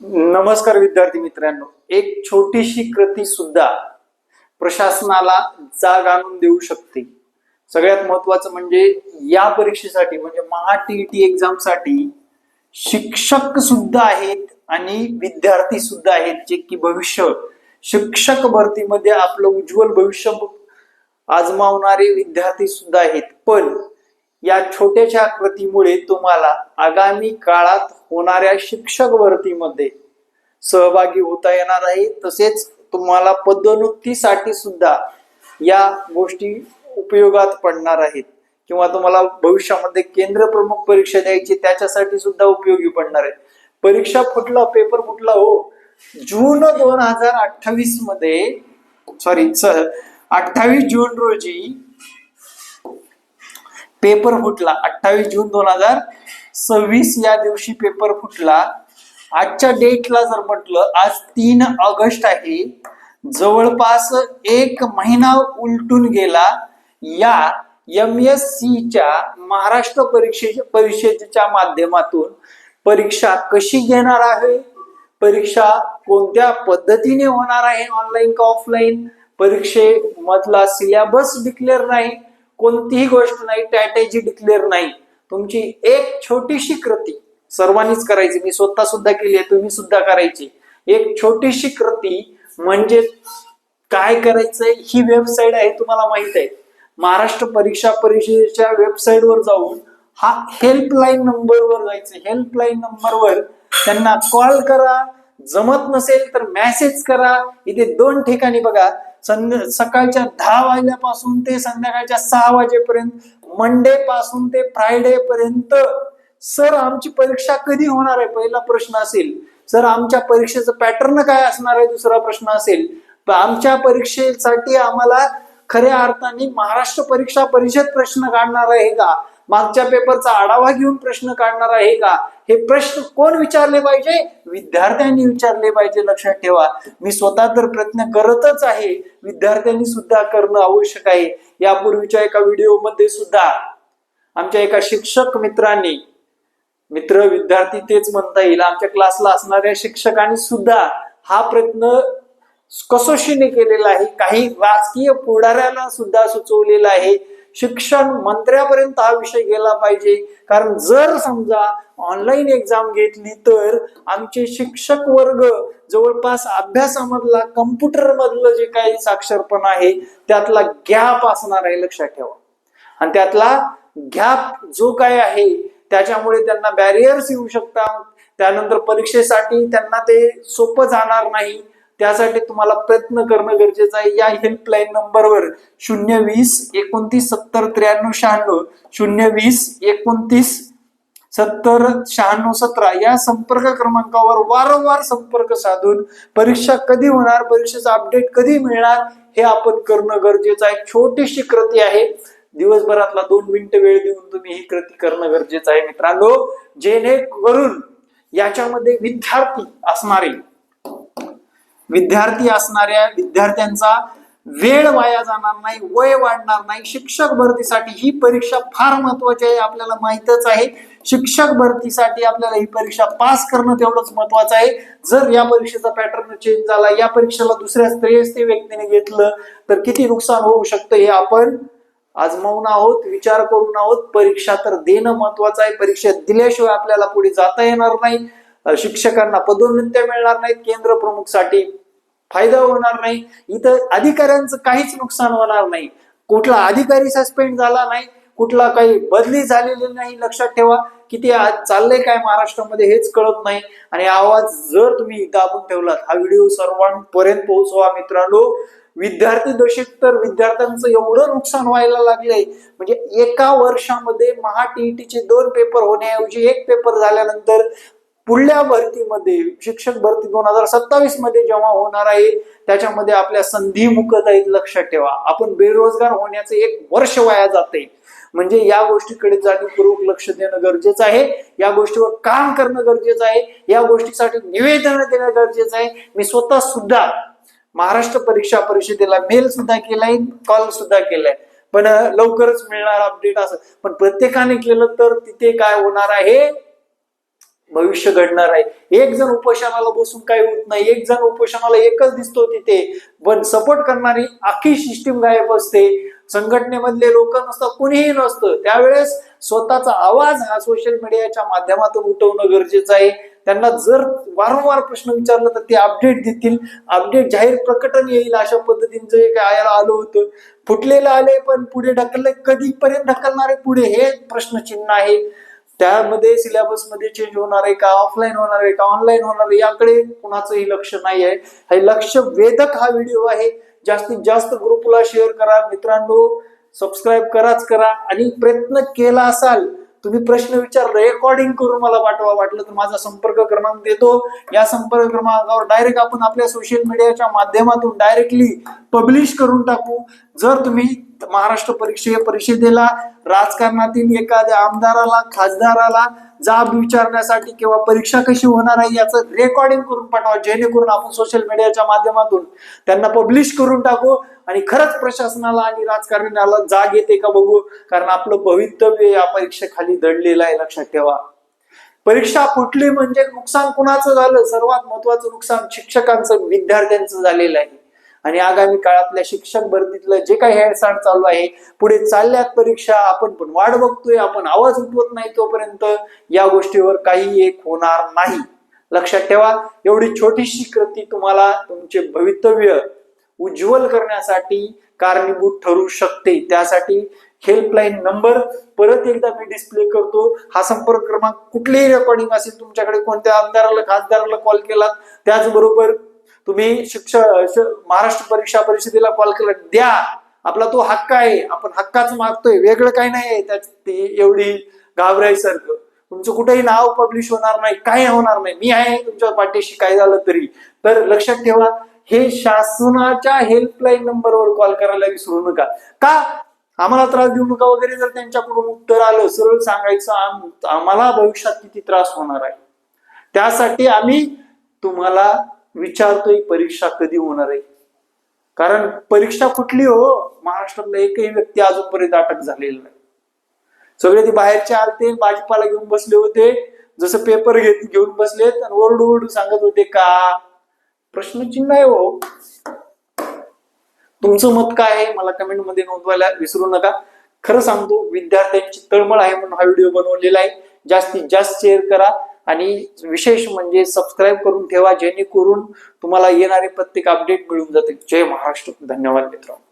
नमस्कार विद्यार्थी मित्रांनो, एक छोटीशी कृती सुद्धा प्रशासनाला जाग आणून देऊ शकते. सगळ्यात महत्वाचं म्हणजे या परीक्षेसाठी म्हणजे महा टीईटी एक्झाम साठी शिक्षक सुद्धा आहेत आणि विद्यार्थी सुद्धा आहेत, जे की भविष्य शिक्षक भरतीमध्ये आपलं उज्ज्वल भविष्य आजमावणारे विद्यार्थी सुद्धा आहेत. पण या छोट्याशा कृतीमुळे तुम्हाला आगामी काळात होणाऱ्या शिक्षक भरतीमध्ये सहभागी होता येणार आहे. तसेच तुम्हाला पदोन्नतीसाठी सुद्धा या गोष्टी उपयोगात पडणार आहेत किंवा तुम्हाला भविष्यामध्ये केंद्र प्रमुख परीक्षा द्यायची त्याच्यासाठी सुद्धा उपयोगी पडणार आहे. परीक्षा फुटला, पेपर फुटला हो. जून 2028 मध्ये 28 जून रोजी पेपर फुटला. 28 जून 2026 या दिवशी पेपर फुटला. आजच्या डेटला जर म्हटलं, आज 3 ऑगस्ट आहे, जवळपास 1 महिना उलटून गेला. या MSc च्या महाराष्ट्र परिषदेच्या माध्यमातून परीक्षा कशी घेणार आहे, परीक्षा कोणत्या पद्धतीने होणार आहे, ऑनलाईन का ऑफलाईन, परीक्षेमधला सिलेबस डिक्लेअर नाही, कोणतीही गोष्ट नाही, स्ट्रॅटेजी डिक्लेअर नाही. तुमची एक छोटीशी कृती सर्वांनीच करायची, मी स्वतः सुद्धा केली आहे, तुम्ही सुद्धा करायची. एक छोटीशी कृती म्हणजे काय करायचंय, ही वेबसाईट आहे, तुम्हाला माहित आहे. महाराष्ट्र परीक्षा परिषदेच्या वेबसाईटवर जाऊन हा हेल्पलाईन नंबरवर जायचं. हेल्पलाईन नंबरवर त्यांना कॉल करा, जमत नसेल तर मेसेज करा. इथे 2 ठिकाणी बघा, सकाळच्या 10 वाजल्यापासून ते संध्याकाळच्या 6 वाजेपर्यंत, मंडे पासून ते फ्रायडे पर्यंत. सर आमची परीक्षा कधी होणार आहे, पहिला प्रश्न असेल. सर आमच्या परीक्षेचं पॅटर्न काय असणार आहे, दुसरा प्रश्न असेल. आमच्या परीक्षेसाठी आम्हाला खऱ्या अर्थाने महाराष्ट्र परीक्षा परिषद प्रश्न काढणार आहे का, मागच्या पेपरचा आढावा घेऊन प्रश्न काढणार आहे का, हे प्रश्न कोण विचारले पाहिजे, विद्यार्थ्यांनी विचारले पाहिजे. लक्षात ठेवा, मी स्वतः तर प्रयत्न करतच आहे, विद्यार्थ्यांनी सुद्धा करणं आवश्यक आहे. यापूर्वीच्या एका व्हिडिओमध्ये सुद्धा आमच्या एका शिक्षक मित्रांनी, मित्र विद्यार्थी तेच म्हणता येईल, आमच्या क्लासला असणाऱ्या शिक्षकांनी सुद्धा हा प्रयत्न कसोशीने केलेला आहे. काही राजकीय पुढाऱ्याला सुद्धा सुचवलेला आहे. शिक्षण मंत्र्यापर्यंत हा विषय गेला पाहिजे. कारण जर समजा ऑनलाईन एक्झाम घेतली तर आमचे शिक्षक वर्ग जवळपास अभ्यासामधला, कम्प्युटर मधलं जे काही साक्षरपणा आहे त्यातला गॅप असणार आहे. लक्षात ठेवा. आणि त्यातला गॅप जो काय आहे त्याच्यामुळे त्यांना बॅरियर्स येऊ शकतात. त्यानंतर परीक्षेसाठी त्यांना ते सोपं जाणार नाही. त्यासाठी तुम्हाला प्रयत्न करणं गरजेचं आहे. या हेल्पलाईन नंबरवर 020 29 70 93 96 020 29 70 96 17 या संपर्क क्रमांकावर वारंवार संपर्क साधून परीक्षा कधी होणार, परीक्षेचा अपडेट कधी मिळणार हे आपण करणं गरजेचं आहे. छोटीशी कृती आहे, दिवसभरातला 2 मिनिटं वेळ देऊन तुम्ही ही कृती करणं गरजेचं आहे मित्रांनो, जेणेकरून याच्यामध्ये विद्यार्थी असणाऱ्या विद्यार्थ्यांचा वेळ वाया जाणार नाही, वय वाढणार नाही. शिक्षक भरतीसाठी ही परीक्षा फार महत्वाची आहे, आपल्याला माहितच आहे. शिक्षक भरतीसाठी आपल्याला ही परीक्षा पास करणं तेवढंच महत्वाचं आहे. जर या परीक्षेचा पॅटर्न चेंज झाला, या परीक्षेला दुसऱ्या श्रेयस्थ व्यक्तीने घेतलं तर किती नुकसान होऊ शकतं हे आपण आजमावून आहोत, विचार करून आहोत. परीक्षा तर देणं महत्वाचं आहे. परीक्षा दिल्याशिवाय आपल्याला पुढे जाता येणार नाही. शिक्षकांना पदोन्नत्या मिळणार नाहीत, केंद्र प्रमुख साठी फायदा होणार नाही. इथं अधिकाऱ्यांचं काहीच नुकसान होणार नाही. कुठला अधिकारी सस्पेंड झाला नाही, कुठला काही बदली झालेली नाही. लक्षात ठेवा, किती चाललंय काय महाराष्ट्रामध्ये हेच कळत नाही. आणि आवाज जर तुम्ही दाबून ठेवलात, हा व्हिडिओ सर्वांपर्यंत पोहोचवा मित्रांनो. विद्यार्थी दशेत तर विद्यार्थ्यांचं एवढं नुकसान व्हायला लागलंय, म्हणजे एका वर्षामध्ये महा टीईटीचे 2 पेपर होण्याऐवजी 1 पेपर झाल्यानंतर पुढल्या भरतीमध्ये, शिक्षक भरती 2027 मध्ये जेव्हा होणार आहे त्याच्यामध्ये आपल्या संधी मुकत आहेत. लक्षात ठेवा, आपण बेरोजगार होण्याचं 1 वर्ष वाया जाते. म्हणजे या गोष्टीकडे जाणीवपूर्वक लक्ष देणं गरजेचं आहे. या गोष्टीवर काम करणं गरजेचं आहे. या गोष्टीसाठी निवेदन देणं गरजेचं आहे. मी स्वतः सुद्धा महाराष्ट्र परीक्षा परिषदेला मेल सुद्धा केलाय, कॉल सुद्धा केलाय, पण लवकरच मिळणार अपडेट असं. पण प्रत्येकाने केलं तर तिथे काय होणार आहे, भविष्य घडणार आहे. एक जण उपोषणाला बसून काही होत नाही, एक जण उपोषणाला एकच दिसतो तिथे, पण सपोर्ट करणारी अख्खी सिस्टीम गायब असते. संघटनेमधले लोक नसतं, कुणीही नसतं. त्यावेळेस स्वतःचा आवाज हा सोशल मीडियाच्या माध्यमातून उठवणं गरजेचं आहे. त्यांना जर वारंवार प्रश्न विचारला तर ते अपडेट देतील, अपडेट जाहीर प्रकटन येईल. अशा पद्धतीने जे काय आलं होतं, फुटलेलं आले पण पुढे ढकलले, कधीपर्यंत ढकलणारे पुढे, हे प्रश्नचिन्ह आहे. त्यामध्ये सिलेबस मध्ये चेंज होणार आहे का, ऑफलाईन होणार आहे का, ऑनलाईन होणार आहे, याकडे कुणाचंही लक्ष नाही आहे. हे लक्ष वेधक हा व्हिडिओ आहे. जास्तीत जास्त ग्रुपला शेअर करा मित्रांनो, सबस्क्राईब करा. आणि प्रयत्न केला असाल, तुम्ही प्रश्न विचार रेकॉर्डिंग करून मला पाठवा. वाटलं तर माझा संपर्क क्रमांक देतो. या संपर्क क्रमांकावर डायरेक्ट आपण आपल्या सोशल मीडियाच्या माध्यमातून डायरेक्टली पब्लिश करून टाकू. जर तुम्ही महाराष्ट्र परिषदेला राजकारणातील एखाद्या आमदाराला, खासदाराला जाब विचारण्यासाठी किंवा परीक्षा कशी होणार आहे याचं रेकॉर्डिंग करून पाठवा, जेणेकरून आपण सोशल मीडियाच्या माध्यमातून त्यांना पब्लिश करून टाकू आणि खरंच प्रशासनाला आणि राजकारण्याला जाग येते का बघू. कारण आपलं भवितव्य या परीक्षेखाली दडलेलं आहे, लक्षात ठेवा. परीक्षा फुटली म्हणजे नुकसान कुणाचं झालं? सर्वात महत्वाचं नुकसान शिक्षकांचं, विद्यार्थ्यांचं झालेलं आहे. आणि आगामी काळातल्या शिक्षक भरतीतलं जे काही हेळसांड चालू आहे, पुढे चालल्यात परीक्षा, आपण पण वाट बघतोय, आपण आवाज उठवत नाही तोपर्यंत या गोष्टीवर काही एक होणार नाही. लक्षात ठेवा, एवढी छोटीशी कृती तुम्हाला तुमचे भवितव्य उज्ज्वल करण्यासाठी कारणीभूत ठरू शकते. त्यासाठी हेल्पलाईन नंबर परत एकदा मी डिस्प्ले करतो. हा संपर्क क्रमांक, कुठलीही रेकॉर्डिंग असेल तुमच्याकडे, कोणत्या आमदाराला, खासदाराला कॉल केला, त्याचबरोबर तुम्ही महाराष्ट्र परीक्षा परिषदेला कॉल केला, द्या. आपला तो हक्क आहे, आपण हक्काच मागतोय, वेगळं काही नाही. ते एवढी घाबरायसारखं. तुमचं कुठेही नाव पब्लिश होणार नाही, काही होणार नाही. मी आहे तुमच्या पाठीशी, काय झालं तरी. तर लक्षात ठेवा, हे शासनाच्या हेल्पलाईन नंबरवर कॉल करायला विसरू नका. का? आम्हाला त्रास देऊ नका वगैरे जर त्यांच्याकडून उत्तर आलं, सरळ सांगायचं आम्हाला भविष्यात किती त्रास होणार आहे. त्यासाठी आम्ही तुम्हाला विचारतोय परीक्षा कधी होणार आहे. कारण परीक्षा कुठली हो, महाराष्ट्रातला एकही व्यक्ती अजूनपर्यंत अटक झालेला नाही. सगळे ते बाहेरचे आलते, भाजीपाला घेऊन बसले होते, जसं पेपर घेऊन बसलेत आणि ओरडू सांगत होते का. प्रश्नचिन्ह आहे हो. तुमचं मत काय आहे मला कमेंट मध्ये नोंदवायला विसरू नका. खरं सांगतो, विद्यार्थ्यांची तळमळ आहे म्हणून हा व्हिडिओ बनवलेला आहे. जास्तीत जास्त शेअर करा आणि विशेष म्हणजे सबस्क्राईब करून ठेवा, जेणेकरून तुम्हाला येणारे प्रत्येक अपडेट मिळून जाते. जय महाराष्ट्र. धन्यवाद मित्रांनो.